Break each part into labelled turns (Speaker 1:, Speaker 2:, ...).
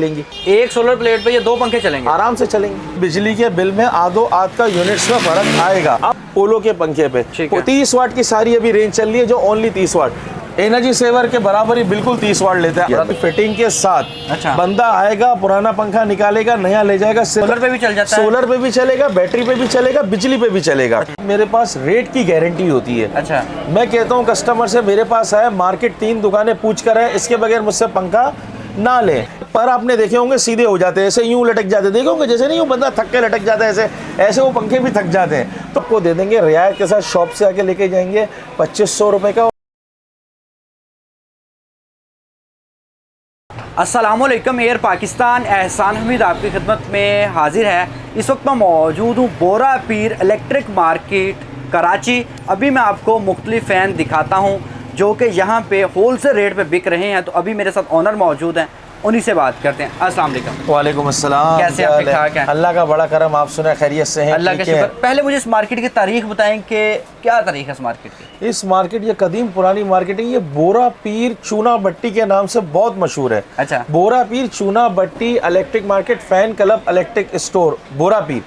Speaker 1: लेंगी।
Speaker 2: एक solar plate पे ये 2 पंखे चलेंगे,
Speaker 1: आराम से चलेंगे। बिजली के बिल में आधो आध का यूनिट्स में फर्क आएगा। अब पोलो के पंखे पे 30 वाट की सारी अभी रेंज चल रही है, जो ओनली 30 वाट एनर्जी सेवर के बराबर ही बिल्कुल 30 वाट लेता है फिटिंग के साथ।
Speaker 2: अच्छा।
Speaker 1: बंदा आएगा, पुराना पंखा निकालेगा, नया ले जाएगा।
Speaker 2: सोलर पे भी चल जाता है,
Speaker 1: सोलर पे भी चलेगा, बैटरी पे भी चलेगा, बिजली पे भी चलेगा। मेरे पास रेट की गारंटी होती है।
Speaker 2: अच्छा।
Speaker 1: मैं कहता हूँ कस्टमर से मेरे पास आए, मार्केट 3 दुकानें पूछ कर है, इसके बगैर मुझसे पंखा ना ले। पर आपने देखे होंगे सीधे हो जाते हैं, ऐसे यूं लटक जाते हैं, देखे होंगे जैसे नहीं, वो बंदा थक के लटक जाता है ऐसे, ऐसे वो पंखे भी थक जाते हैं। तो आपको दे देंगे रियायत के साथ, शॉप से आके लेके जाएंगे 2500 रुपए का।
Speaker 2: अस्सलामुअलैकुम, एयर पाकिस्तान एहसान हमीद आपकी खिदमत में हाजिर है। इस वक्त मैं मौजूद हूँ बोरा पीर इलेक्ट्रिक मार्केट कराची। अभी मैं आपको मुख्तलिफ फ़ैन दिखाता हूँ जो कि यहाँ पे होलसेल रेट पे बिक रहे हैं। तो अभी मेरे साथ ओनर मौजूद हैं, उन्हीं से बात करते हैं। अस्सलाम वालेकुम।
Speaker 1: वालेकुम अस्सलाम।
Speaker 2: कैसे आप? ठीक ठाक हैं?
Speaker 1: अल्लाह का बड़ा करम, आप सुने खैरियत से हैं?
Speaker 2: अल्लाह का शुक्र। पहले मुझे इस मार्केट की तारीख बताएं कि क्या तारीख है इस मार्केट की?
Speaker 1: इस मार्केट, ये कदीम पुरानी मार्केट है, ये बोरा पीर चूना भट्टी के नाम से बहुत मशहूर है।
Speaker 2: अच्छा।
Speaker 1: Bora Peer Chuna Bhatti electric market fan club electric store Bora Peer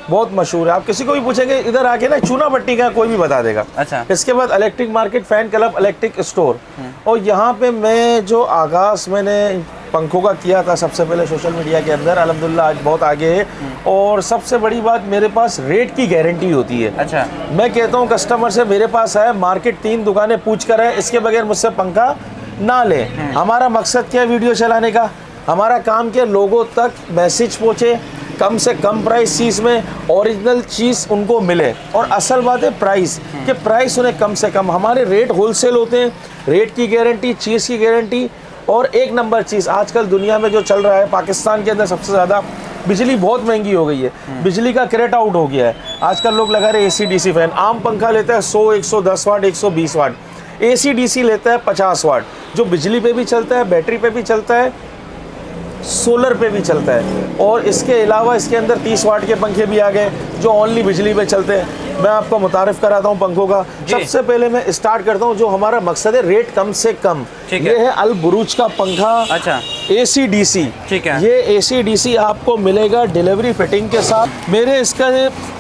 Speaker 1: बहुत मशहूर है। आप किसी को भी पूछेंगे इधर आके ना चूना भट्टी का, कोई भी बता देगा।
Speaker 2: अच्छा।
Speaker 1: इसके बाद electric market fan club electric store. और यहाँ पे मैं जो आगाज मैंने पंखों का किया था सबसे पहले सोशल मीडिया के अंदर, अल्हम्दुलिल्लाह आज बहुत आगे है। और सबसे बड़ी बात, मेरे पास रेट की गारंटी होती है।
Speaker 2: अच्छा।
Speaker 1: मैं कहता हूँ कस्टमर से मेरे पास आए, मार्केट 3 दुकानें पूछ कर है, इसके बगैर मुझसे पंखा ना ले। हमारा मकसद क्या है वीडियो चलाने का? हमारा काम क्या, लोगों तक मैसेज पहुँचे, कम से कम प्राइस चीज़ में ओरिजिनल चीज़ उनको मिले। और असल बात है प्राइस, कि प्राइस उन्हें कम से कम। हमारे रेट होलसेल होते हैं, रेट की गारंटी, चीज़ की गारंटी। और एक नंबर चीज़ आजकल दुनिया में जो चल रहा है, पाकिस्तान के अंदर सबसे ज़्यादा बिजली बहुत महंगी हो गई है, बिजली का क्रेट आउट हो गया है। आजकल लोग लगा रहे AC DC फैन। आम पंखा लेता है 100, 110 वाट, 120 वाट। AC DC लेता है 50 वाट, जो बिजली पे भी चलता है, बैटरी पे भी चलता है, सोलर पे भी चलता है। और इसके अलावा इसके अंदर 30 वाट के पंखे भी आ गए जो ओनली बिजली पे चलते हैं। मैं आपको मुतारिफ कराता हूँ पंखों का। सबसे पहले मैं स्टार्ट करता हूँ, जो हमारा मकसद है रेट कम से कम। ये है अल बुरूज का पंखा।
Speaker 2: अच्छा।
Speaker 1: AC DC।
Speaker 2: ठीक है।
Speaker 1: ये AC DC आपको मिलेगा डिलीवरी फिटिंग के साथ। मेरे इसका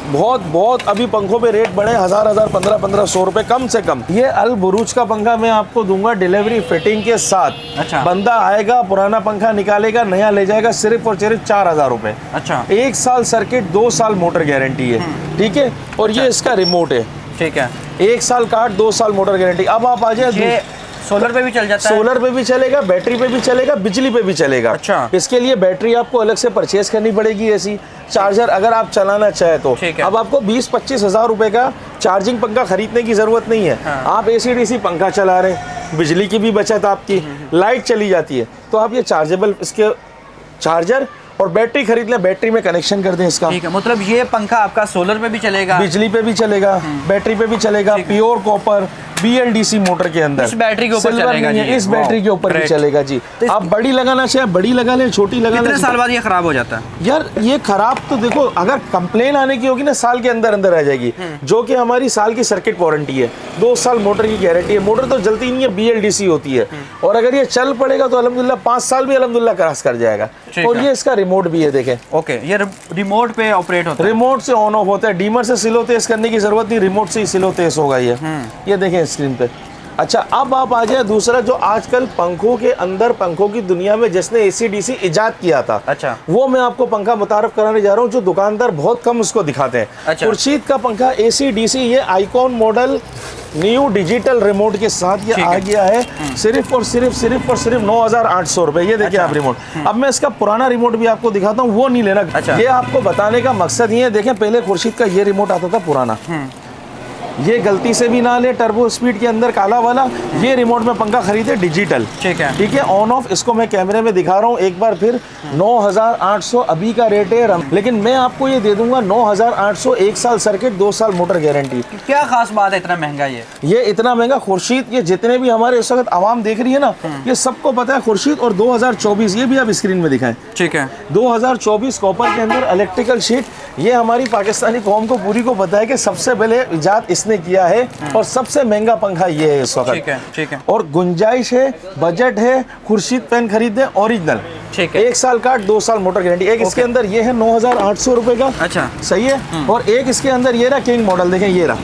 Speaker 1: बहुत अभी पंखों पे रेट बढ़े, 1000 1500 रुपए कम से कम। ये अल बुरूज का पंखा मैं आपको दूंगा डिलीवरी फिटिंग के साथ।
Speaker 2: अच्छा।
Speaker 1: बंदा आएगा, पुराना पंखा निकालेगा, नया ले जाएगा, सिर्फ और सिर्फ 4000 रुपए।
Speaker 2: अच्छा।
Speaker 1: 1 साल सर्किट, 2 साल मोटर गारंटी है। ठीक है। और ये इसका रिमोट है।
Speaker 2: ठीक है।
Speaker 1: 1 साल कार्ड, 2 साल मोटर गारंटी। अब आप आ जाए,
Speaker 2: सोलर पे भी चल जाता है?
Speaker 1: सोलर पे भी चलेगा, बैटरी पे भी चलेगा, बिजली पे भी चलेगा।
Speaker 2: अच्छा।
Speaker 1: इसके लिए बैटरी आपको अलग से परचेज करनी पड़ेगी। ऐसी चार्जर अगर आप चलाना चाहे तो। अब आपको 20-25 हज़ार रुपए का चार्जिंग पंखा खरीदने की जरूरत नहीं है।
Speaker 2: हाँ।
Speaker 1: आप AC DC पंखा चला रहे हैं, बिजली की भी बचत आपकी, लाइट चली जाती है, तो आप ये चार्जेबल इसके चार्जर और बैटरी खरीद लें, बैटरी में कनेक्शन कर दें इसका।
Speaker 2: ठीक है। मतलब ये पंखा आपका सोलर पे भी चलेगा,
Speaker 1: बिजली पे भी चलेगा, बैटरी पे भी चलेगा, प्योर कॉपर BLDC मोटर के अंदर।
Speaker 2: इस बैटरी के ऊपर चलेगा जी?
Speaker 1: इस बैटरी के ऊपर भी चलेगा जी।
Speaker 2: तो
Speaker 1: आप बड़ी लगाना चाहे बड़ी लगा लें, छोटी लगा लें।
Speaker 2: कितने साल बाद ये खराब हो जाता है?
Speaker 1: यार ये खराब तो देखो, अगर कंप्लेन आने की होगी ना, साल के अंदर अंदर आ जाएगी, जो कि हमारी साल की सर्किट वारंटी है, 2 साल मोटर की गारंटी है। मोटर तो जलती नहीं है, BLDC होती है। और अगर ये चल पड़ेगा तो अल्हम्दुलिल्लाह 5 साल भी अल्हम्दुलिल्लाह क्रॉस कर जाएगा। और ये इसका रिमोट भी है, देखें।
Speaker 2: ओके। ये रिमोट पे ऑपरेट होता है?
Speaker 1: रिमोट से ऑन ऑफ होता है। डीमर से स्लो तेज करने की जरूरत नहीं, रिमोट से ही स्लो तेज होगा ये देखें स्क्रीन पे। अच्छा, अब आप आ जाए दूसरा, जो आजकल पंखों के अंदर, पंखों की दुनिया में जिसने AC DC इजाद किया था।
Speaker 2: अच्छा।
Speaker 1: वो मैं आपको पंखा मुतारफ कराने जा रहा हूँ, जो दुकानदार बहुत कम उसको दिखाते हैं।
Speaker 2: अच्छा।
Speaker 1: खुर्शीद का पंखा AC DC, ये icon model new digital remote के साथ ये आ गया है। सिर्फ और सिर्फ 9800 रुपए। ये देखिए आप रिमोट। अब मैं इसका पुराना रिमोट भी आपको दिखाता हूँ, वो नहीं लेना।
Speaker 2: अच्छा।
Speaker 1: ये आपको बताने का मकसद ये है, देखें पहले खुर्शीद का ये रिमोट आता था पुराना, ये गलती से भी ना ले, टर्बो स्पीड के अंदर काला वाला। ये रिमोट में पंखा खरीदे डिजिटल।
Speaker 2: ठीक है।
Speaker 1: ठीक है। ऑन ऑफ इसको मैं कैमरे में दिखा रहा हूँ एक बार फिर। 9800 अभी का रेट है, लेकिन मैं आपको ये दे दूंगा 9800, 1 साल सर्किट, 2 साल मोटर गारंटी।
Speaker 2: क्या खास बात है इतना महंगा? ये
Speaker 1: इतना महंगा खुर्शीद, ये जितने भी हमारे इस वक्त आवाम देख रही है ना, ये सबको पता है खुर्शीद। और 2024, ये भी आप स्क्रीन में दिखाएं।
Speaker 2: ठीक है।
Speaker 1: 2024 कॉपर के अंदर इलेक्ट्रिकल शीट ये हमारी पाकिस्तानी कौम को पूरी को पता है कि सबसे पहले इजाद इसने किया है और सबसे महंगा पंखा ये है इस वक्त।
Speaker 2: ठीक है।
Speaker 1: और गुंजाइश है, बजट है, खुर्शीद फैन खरीदे ओरिजिनल,
Speaker 2: ठीक है।
Speaker 1: 1 साल का 2 साल मोटर गारंटी। एक इसके अंदर ये है 9,800 रुपए का,
Speaker 2: अच्छा
Speaker 1: सही है। और एक इसके अंदर ये रहा किंग मॉडल, देखें ये रहा,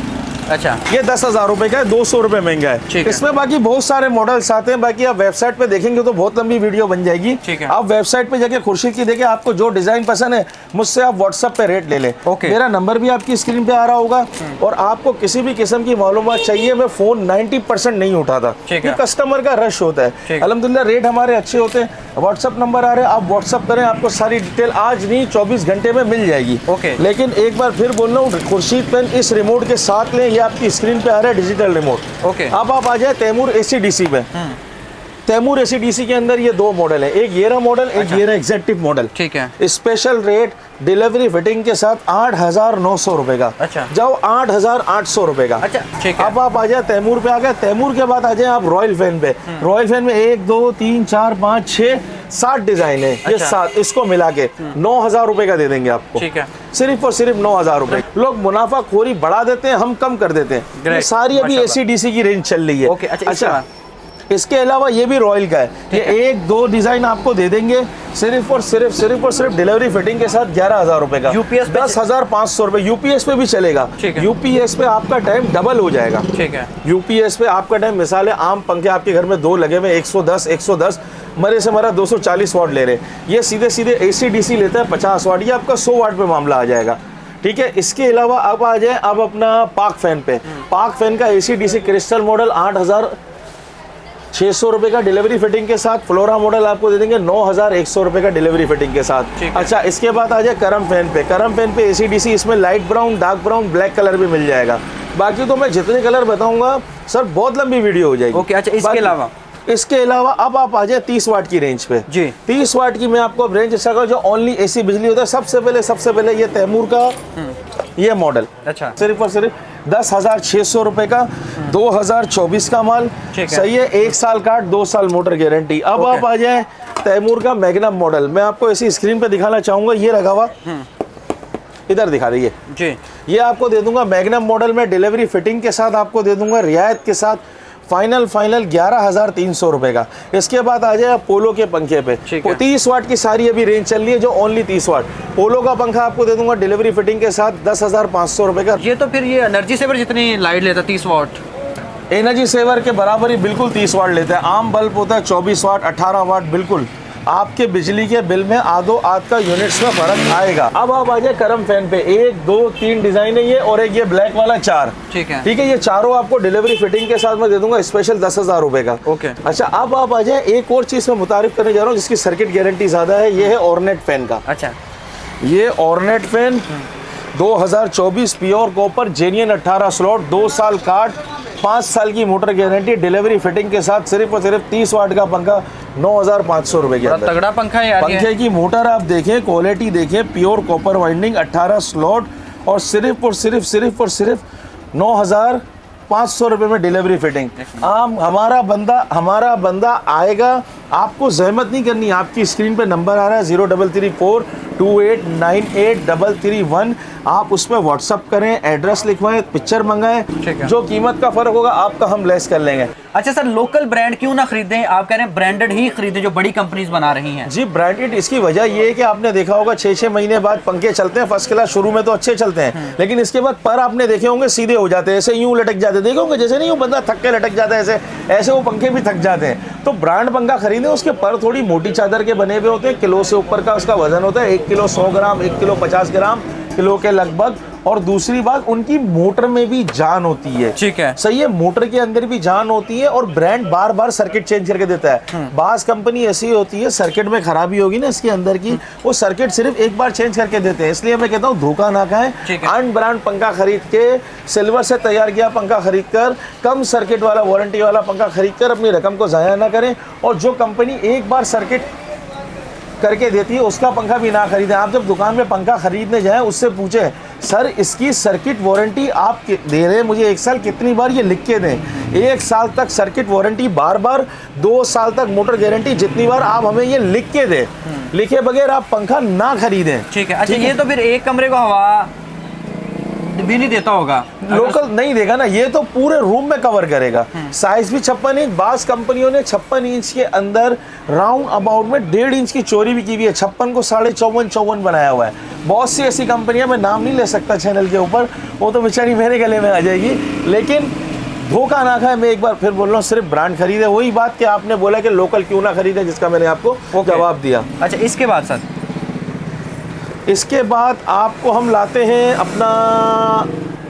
Speaker 2: अच्छा
Speaker 1: ये 10,000 रुपए का है, 200 रुपए महंगा
Speaker 2: ठीक
Speaker 1: है।
Speaker 2: है।
Speaker 1: इसमें बाकी बहुत सारे मॉडल्स आते हैं, बाकी आप वेबसाइट पे देखेंगे तो बहुत लंबी वीडियो बन जाएगी।
Speaker 2: ठीक है।
Speaker 1: आप वेबसाइट पे जाके खुर्शीद की देखें, आपको जो डिजाइन पसंद है मुझसे आप व्हाट्सएप पे रेट ले लें।
Speaker 2: ओके।
Speaker 1: मेरा नंबर भी आपकी स्क्रीन पे आ रहा होगा। और आपको किसी भी किस्म की मालूमात चाहिए, मैं फोन 90% नहीं उठाता,
Speaker 2: ठीक है।
Speaker 1: कस्टमर का रश होता
Speaker 2: ठीक
Speaker 1: है।
Speaker 2: है।
Speaker 1: अल्हम्दुलिल्लाह रेट हमारे अच्छे होते हैं। व्हाट्सएप नंबर आ रहे हैं, आप व्हाट्सएप करें, आपको सारी डिटेल आज नहीं 24 घंटे में मिल जाएगी।
Speaker 2: ओके।
Speaker 1: लेकिन एक बार फिर बोल रहा हूँ, खुर्शीद पेन इस रिमोट के साथ लें, ये आपकी स्क्रीन पे आ रहा है डिजिटल रिमोट।
Speaker 2: ओके।
Speaker 1: अब आप आ जाए तैमूर ACDC पे। तैमूर ACDC के अंदर ये 2 मॉडल है, एक ये रहा मॉडल, एक ये रहा एग्जेक्टिव मॉडल।
Speaker 2: ठीक है।
Speaker 1: स्पेशल रेट डिलीवरी फिटिंग के साथ 8,900 रुपए का,
Speaker 2: अच्छा।
Speaker 1: जाओ 8,800 रुपए का।
Speaker 2: अच्छा ठीक है।
Speaker 1: अब आप आ जाए तैमूर पे, आ गए तैमूर के बाद आ जाए आप रॉयल फैन पे। रॉयल फैन में 1 2 3 4 5 6 7 डिजाइन है, ये
Speaker 2: अच्छा।
Speaker 1: 7, इसको मिला के 9,000 रुपए का दे देंगे आपको।
Speaker 2: ठीक है।
Speaker 1: सिर्फ और सिर्फ 9,000 रुपए। लोग मुनाफाखोरी बढ़ा देते हैं, हम कम कर देते हैं। ये
Speaker 2: Great,
Speaker 1: सारी अभी
Speaker 2: माशाल्लाह।
Speaker 1: ACDC की रेंज चल रही है।
Speaker 2: ओके, अच्छा,
Speaker 1: इसके अलावा ये भी रॉयल का है, ये 1 2 डिजाइन आपको दे देंगे सिर्फ और सिर्फ डिलीवरी फिटिंग के साथ 11,000 रुपए का।
Speaker 2: UPS पे
Speaker 1: 10,500 रुपए यूपीएस पे भी चलेगा।
Speaker 2: ठीक है।
Speaker 1: यूपीएस पे आपका टाइम डबल हो जाएगा।
Speaker 2: ठीक है।
Speaker 1: यूपीएस पे आपका टाइम, मिसाल है आम पंखे आपके घर में 2 लगे हुए 110 मरे से मरा 240 वाट ले रहे हैं, ये सीधे ACDC लेता है 50 वाट, ये आपका 100 वाट पे मामला आ जाएगा। ठीक है। इसके अलावा अब आ जाए अब अपना पाक फैन पे। पाक फैन का ACDC क्रिस्टल मॉडल 8,600 रुपए का डिलीवरी फिटिंग के साथ। फ्लोरा मॉडल आपको दे देंगे 9,100 रुपए का डिलीवरी फिटिंग के साथ।
Speaker 2: ठीक है।
Speaker 1: अच्छा, इसके बाद आ जाए करम फैन पे। करम फैन पे ACDC, इसमें light brown, dark brown, black colour भी मिल जाएगा। बाकी तो मैं जितने कलर बताऊंगा सर बहुत लंबी वीडियो हो जाएगी।
Speaker 2: ओके, अच्छा, इसके अलावा
Speaker 1: अब आप आ जाए 30 वाट की रेंज पे
Speaker 2: जी।
Speaker 1: 30 वाट की मैं आपको अब रेंज अच्छा जो ओनली AC बिजली होता है। सबसे पहले ये तैमूर का ये मॉडल,
Speaker 2: अच्छा,
Speaker 1: सिर्फ और सिर्फ 10,600 रुपए का, 2024 का माल,
Speaker 2: ठीक है।
Speaker 1: सही है। 1 साल का 2 साल मोटर गारंटी। अब आप आ जाए तैमूर का मैग्नम मॉडल, मैं आपको इसी स्क्रीन पे दिखाना चाहूंगा, ये रखा हुआ इधर दिखा दीजिए
Speaker 2: जी।
Speaker 1: ये आपको दे दूंगा मैग्नम मॉडल में डिलीवरी फिटिंग के साथ, आपको दे दूंगा रियायत के साथ फाइनल 11,300 रुपए का। इसके बाद आ जाए पोलो के पंखे पे, 30 वाट की सारी अभी रेंज चल रही है, जो ओनली 30 वाट पोलो का पंखा आपको दे दूंगा डिलीवरी फिटिंग के साथ 10,500 रुपए का।
Speaker 2: ये तो फिर ये एनर्जी सेवर जितनी लाइट लेता 30 वाट,
Speaker 1: एनर्जी सेवर के बराबर ही बिल्कुल 30 वाट लेता है। आम बल्ब होता है 24 वाट 18 वाट, बिल्कुल आपके बिजली के बिल में आधो आध का यूनिट्स में फर्क आएगा। अब आप आ जाए करम फैन पे, 1 2 3 डिजाइन है ये, और एक ये ब्लैक वाला 4।
Speaker 2: ठीक है।
Speaker 1: ठीक है, ये चारों आपको डिलीवरी फिटिंग के साथ मैं दे दूंगा स्पेशल 10,000 रुपए का।
Speaker 2: ओके।
Speaker 1: अच्छा, अब आप आ जाए एक और चीज मैं मुतारिफ करने जा रहा हूँ जिसकी सर्किट गारंटी ज्यादा है, ये है ऑर्नेट फैन का।
Speaker 2: अच्छा,
Speaker 1: ये ornate fan 2024 pure copper genuine 18 slot, 2 साल काट, 5 साल की मोटर गारंटी, डिलीवरी फिटिंग के साथ सिर्फ और सिर्फ 30 वाट का पंखा 9,500 रुपए के अंदर।
Speaker 2: तगड़ा पंखा है यार।
Speaker 1: पंखे की मोटर आप देखें, क्वालिटी देखें, प्योर कॉपर वाइंडिंग, 18 स्लॉट, और सिर्फ 9,500 रुपए में डिलीवरी फिटिंग। हमारा बंदा आएगा, आपको जहमत नहीं करनी। आपकी स्क्रीन पे नंबर आ रहा है 033428983331, आप उस पर व्हाट्सअप करें, एड्रेस लिखवाएं, पिक्चर मंगाएं, जो कीमत का फर्क होगा आपका हम लेस कर लेंगे।
Speaker 2: अच्छा सर, लोकल ब्रांड क्यों ना खरीदें? आप कह रहे हैं ब्रांडेड ही खरीदें जो बड़ी कंपनीज बना रही हैं।
Speaker 1: जी, ब्रांडेड इसकी वजह ये है कि आपने देखा होगा 6-6 महीने बाद पंखे चलते हैं फर्स्ट क्लास, शुरू में तो अच्छे चलते हैं, लेकिन इसके बाद पर आपने देखे होंगे सीधे हो जाते हैं, ऐसे यूं लटक जाते हैं, देखे होंगे जैसे नहीं, वो बंदा थक के लटक जाता है, ऐसे वो पंखे भी थक जाते हैं। तो ब्रांड पंखा खरीदें, उसके पर थोड़ी मोटी चादर के बने हुए होते हैं, किलो से ऊपर का उसका वजन होता है, 1 किलो 100 ग्राम, 1 किलो 50 ग्राम, किलो के लगभग। और दूसरी बात, उनकी मोटर में भी जान होती है।
Speaker 2: ठीक है,
Speaker 1: सही है, मोटर के अंदर भी जान होती है, और ब्रांड बार बार सर्किट चेंज करके देता है। बास कंपनी ऐसी होती है, सर्किट में खराबी होगी ना इसके अंदर की, वो सर्किट सिर्फ एक बार चेंज करके देते हैं। इसलिए मैं कहता हूँ धोखा ना खाएं, अनब्रांड पंखा खरीद के, सिल्वर से तैयार किया पंखा खरीद कर, कम सर्किट वाला वारंटी वाला पंखा खरीद कर अपनी रकम को जाया ना करें। और जो कंपनी एक बार सर्किट करके देती है उसका पंखा भी ना खरीदें। आप जब दुकान में पंखा खरीदने जाएं, उससे पूछें सर इसकी सर्किट वारंटी आप दे रहे हैं मुझे 1 साल, कितनी बार ये लिख के दें 1 साल तक सर्किट वारंटी, बार बार 2 साल तक मोटर गारंटी, जितनी बार आप हमें ये लिख के दें, लिखे बगैर आप पंखा ना खरीदें।
Speaker 2: ठीक है। अच्छा, ये तो फिर एक कमरे को हवा भी नहीं देता होगा,
Speaker 1: लोकल नहीं देगा ना, ये तो पूरे रूम में कवर करेगा। साइज भी 56 इंच, बास कंपनियों ने 56 इंच के अंदर राउंड अबाउट में 1.5 इंच की चोरी भी की हुई है, 56 को 54.54 बनाया हुआ है। बहुत सी ऐसी कंपनियां, मैं नाम नहीं ले सकता चैनल के ऊपर, वो तो बेचारी मेरे गले में आ जाएगी, लेकिन धोखा ना खाए। मैं एक बार फिर बोल रहा हूँ, सिर्फ ब्रांड खरीदे। वही बात कि आपने बोला कि लोकल क्यों ना खरीदे, जिसका मैंने आपको जवाब दिया।
Speaker 2: अच्छा, इसके बाद सर,
Speaker 1: इसके बाद आपको हम लाते हैं अपना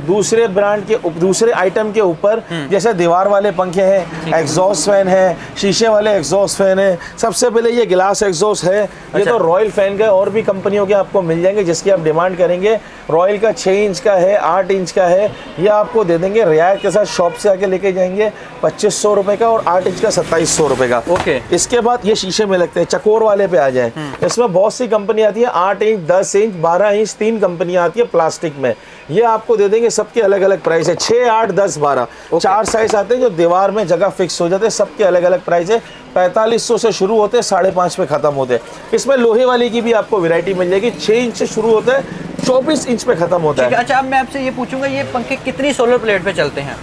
Speaker 1: दूसरे ब्रांड के दूसरे आइटम के ऊपर, जैसे दीवार वाले पंखे हैं, एग्जॉस्ट फैन है, शीशे वाले एग्जॉस्ट फैन है। सबसे पहले ये ग्लास एग्जॉस्ट है। ये तो रॉयल फैन का, और भी कंपनियों के आपको मिल जाएंगे जिसकी आप डिमांड करेंगे। रॉयल का 6 इंच का है, 8 इंच का है, ये आपको दे देंगे रियायत के साथ। शॉप से आके लेके जाएंगे 2500 रुपये का, और 8 इंच का 2700 रुपये का।
Speaker 2: ओके।
Speaker 1: इसके बाद ये शीशे में लगते हैं, चकोर वाले पे आ जाए। इसमें बहुत सी कंपनी आती है, 8 इंच, 10 इंच, 12 इंच, 3 कंपनियां आती है प्लास्टिक में। ये आपको दे देंगे, सबके अलग अलग प्राइस है। 6, 8, 10, 12 4 साइज आते हैं जो दीवार में जगह फिक्स हो जाते हैं, सबके अलग अलग प्राइस है। 4500 से शुरू होते हैं, 5.5 पे खत्म होते हैं। इसमें लोहे वाली की भी आपको वैरायटी मिल जाएगी। 6 इंच से शुरू होता है, 24 इंच पे खत्म होता है।
Speaker 2: अच्छा, अब मैं आपसे ये पूछूंगा, ये पंखे कितनी सोलर प्लेट पे चलते हैं?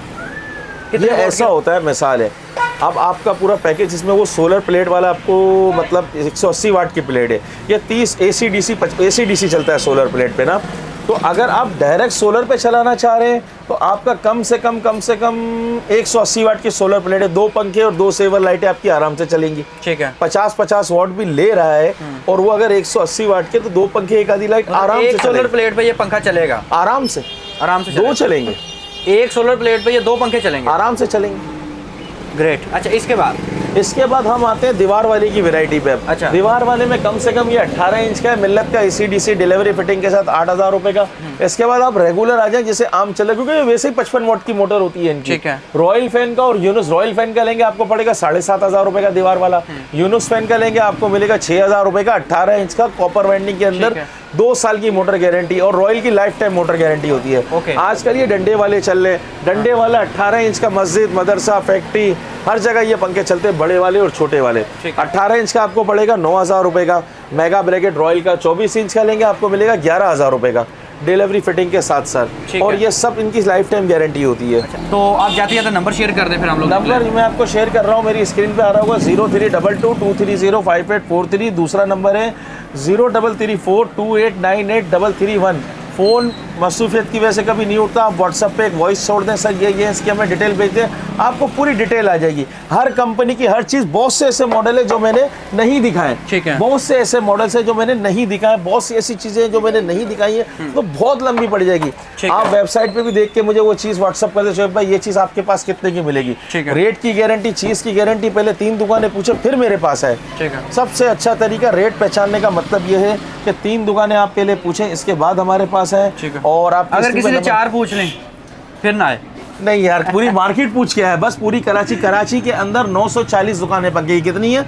Speaker 1: ये ऐसा होता है, मिसाल है, अब आपका पूरा पैकेज इसमें वो सोलर प्लेट वाला आपको मतलब 180 वाट की प्लेट है। ये 30 AC/DC चलता है सोलर प्लेट पे ना। तो अगर आप डायरेक्ट सोलर पे चलाना चाह रहे हैं तो आपका कम से कम 180 वाट की सोलर प्लेट है। 2 पंखे और 2 सेवर लाइटें आपकी आराम से चलेंगी।
Speaker 2: ठीक है।
Speaker 1: 50 वाट भी ले रहा है, और वो अगर 180 वाट के, तो 2 पंखे, 1 आधी लाइट आराम से
Speaker 2: सोलर प्लेट पे ये पंखा चलेगा
Speaker 1: आराम से 2 चलेंगे।
Speaker 2: एक सोलर प्लेट पे ये 2 पंखे चलेंगे,
Speaker 1: आराम से चलेंगे।
Speaker 2: ग्रेट। अच्छा, इसके बाद
Speaker 1: हम आते हैं दीवार वाले की वैरायटी पे।
Speaker 2: अच्छा।
Speaker 1: दीवार वाले में कम से कम ये 18 इंच का है, मिल्लत का AC/DC डिलीवरी फिटिंग के साथ 8000 रुपए का। इसके बाद आप रेगुलर आ जाए, जैसे आम चले, क्योंकि ये वैसे ही 55 वाट की मोटर होती है इनकी।
Speaker 2: ठीक है।
Speaker 1: रॉयल फैन का और यूनुस रॉयल फैन का लेंगे आपको पड़ेगा 7500 रुपए का दीवार वाला। यूनुस फैन का लेंगे आपको मिलेगा 6000 रुपए का, 18 इंच का, कॉपर वाइंडिंग के अंदर 2 साल की मोटर गारंटी, और रॉयल की लाइफ टाइम मोटर गारंटी होती है। आजकल ये डंडे वाले चल रहे, डंडे वाला 18 इंच का, मस्जिद, मदरसा, फैक्ट्री, हर जगह ये पंखे चलते हैं, बड़े वाले और छोटे वाले। 18 इंच का आपको पड़ेगा 9000 रुपए का। मेगा ब्रैकेट रॉयल का 24 इंच का लेंगे आपको मिलेगा 11000 रुपए का, डिलीवरी फिटिंग के साथ सर। और ये सब इनकी लाइफ टाइम गारंटी होती है।
Speaker 2: अच्छा, तो आप जाते जाते नंबर शेयर कर दें फिर हम लोग।
Speaker 1: नंबर मैं आपको शेयर कर रहा हूँ, मेरी स्क्रीन पे आ रहा होगा 032223058843। दूसरा नंबर है 0334289831। फ़ोन मसरूफियत की वजह से कभी नहीं उठता, आप व्हाट्सएप पे एक वॉइस छोड़ दें, सर ये इसकी हमें डिटेल भेज दें, आपको पूरी डिटेल आ जाएगी। हर कंपनी की हर चीज़, बहुत से ऐसे मॉडल है जो मैंने नहीं दिखाए।
Speaker 2: ठीक है।
Speaker 1: बहुत से ऐसे मॉडल्स हैं जो मैंने नहीं दिखाए, बहुत सी ऐसी चीज़ें हैं जो मैंने नहीं दिखाई है, तो बहुत लंबी पड़ जाएगी। आप वेबसाइट पे भी देख के मुझे वो चीज़ व्हाट्सअप कर दे, शोएब भाई ये चीज़ आपके पास कितने की मिलेगी। रेट की गारंटी, चीज़ की गारंटी, पहले 3 दुकानें पूछे फिर मेरे पास है। सबसे अच्छा तरीका रेट पहचानने का मतलब ये है कि 3 दुकानें आप पहले पूछें, इसके बाद हमारे पास है। और आप
Speaker 2: अगर किसी ने 4 पूछ लें फिर ना आए?
Speaker 1: नहीं यार, पूरी मार्केट पूछ के है, बस पूरी कराची के अंदर 940 दुकानें पक गई। कितनी है?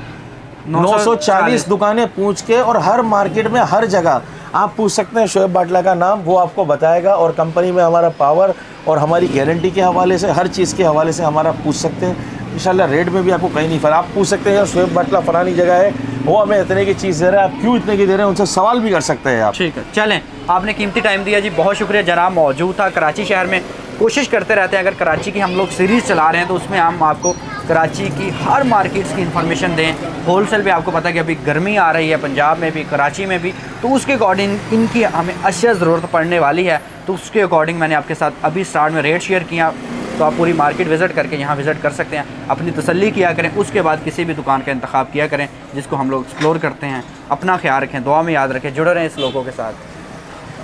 Speaker 1: 940 दुकानें पूछ के, और हर मार्केट में हर जगह आप पूछ सकते हैं शोएब बाटला का नाम, वो आपको बताएगा। और कंपनी में हमारा पावर और हमारी गारंटी के हवाले से, हर चीज़ के हवाले से हमारा पूछ सकते हैं। इंशाल्लाह रेट में भी आपको कहीं नहीं फर्क। आप पूछ सकते हैं शोएब बाटला फलानी जगह है, वो हमें इतने की चीज़ दे रहा है, आप क्यों इतने की दे रहे हैं, उनसे सवाल भी कर सकते हैं आप।
Speaker 2: ठीक है, चलें, आपने कीमती टाइम दिया जी, बहुत शुक्रिया। जनाब मौजूद था कराची शहर में। कोशिश करते रहते हैं, अगर कराची की हम लोग सीरीज़ चला रहे हैं तो उसमें हम आपको कराची की हर मार्केट्स की इन्फॉर्मेशन दें। होलसेल पे आपको पता है कि अभी गर्मी आ रही है पंजाब में भी, कराची में भी, तो उसके अकॉर्डिंग इनकी हमें अशिया ज़रूरत पड़ने वाली है। तो उसके अकॉर्डिंग मैंने आपके साथ अभी स्टार्ट में रेट शेयर किया। तो आप पूरी मार्केट विज़िट करके यहाँ विज़िट कर सकते हैं, अपनी तसल्ली किया करें, उसके बाद किसी भी दुकान का इंतखाब किया करें जिसको हम लोग एक्सप्लोर करते हैं। अपना ख्याल रखें, दुआ में याद रखें, जुड़े रहें इस लोगों के साथ।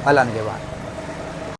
Speaker 2: अल्लाह निगहबान।